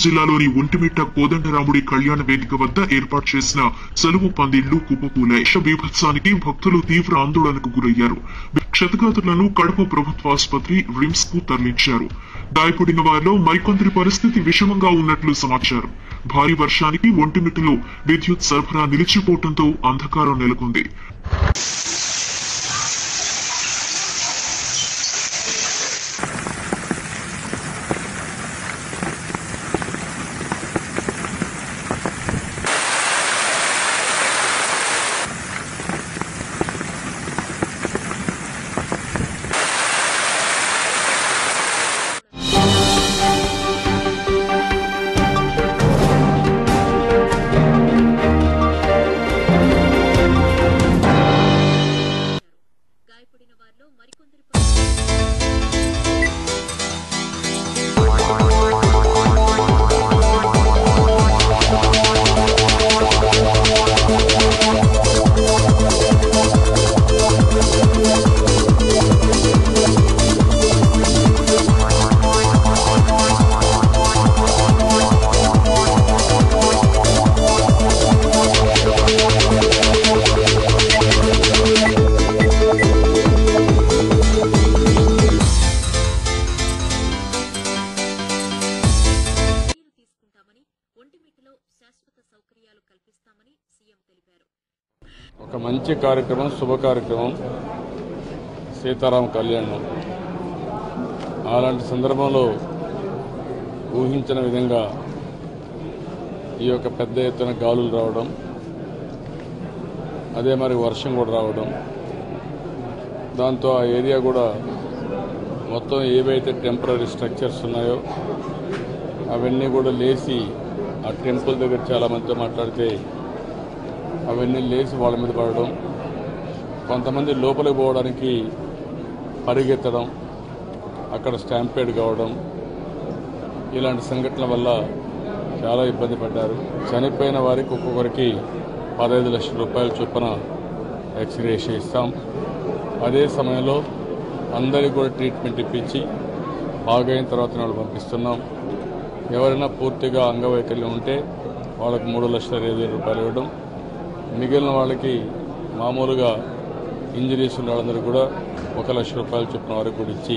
జిల్లాలోని ఒంటిమిట్ట కోదండరాముడి కళ్యాణ వేదిక వద్ద ఏర్పాటు చేసిన సెలవు పందిళ్లు కుప్పకూలాయి. బీభత్సానికి భక్తులు తీవ్ర ఆందోళనకు గురయ్యారు. క్షతగాతులను కడప ప్రభుత్వాసుపత్రి రిమ్స్ కు తరలించారు. గాయపడిన వారిలో మరికొందరి పరిస్థితి విషమంగా ఉన్నట్లు సమాచారం. భారీ వర్షానికి ఒంటిమిట్టలో విద్యుత్ సరఫరా నిలిచిపోవడంతో అంధకారం నెలకొంది. ఒక మంచి కార్యక్రమం, శుభ కార్యక్రమం, సీతారామ కళ్యాణం. అలాంటి సందర్భంలో ఊహించిన విధంగా ఈ యొక్క పెద్ద ఎత్తున గాలులు రావడం, అదే మరి వర్షం కూడా రావడం, దాంతో ఆ ఏరియా కూడా మొత్తం ఏవైతే టెంపరీ స్ట్రక్చర్స్ ఉన్నాయో అవన్నీ కూడా లేచి ఆ టెంపుల్ దగ్గర చాలామందితో మాట్లాడితే అవన్నీ లేచి వాళ్ళ మీద పడడం, కొంతమంది లోపలికి పోవడానికి పరిగెత్తడం, అక్కడ స్టాంపేడ్ కావడం, ఇలాంటి సంఘటనల వల్ల చాలా ఇబ్బంది పడ్డారు. చనిపోయిన వారికి ఒక్కొక్కరికి 15 లక్షల రూపాయల చొప్పున ఎక్స్గ్రేషియా ఇస్తాం. అదే సమయంలో అందరికీ కూడా ట్రీట్మెంట్ ఇప్పించి బాగైన తర్వాత వాళ్ళు పంపిస్తున్నాం. ఎవరైనా పూర్తిగా అంగవైకల్యం ఉంటే వాళ్ళకి 3,50,000 రూపాయలు ఇవ్వడం, మిగిలిన వాళ్ళకి మామూలుగా ఇంజరీస్ ఉన్న వాళ్ళందరూ కూడా 1,00,000 రూపాయల చొప్పున వరకు కూడా ఇచ్చి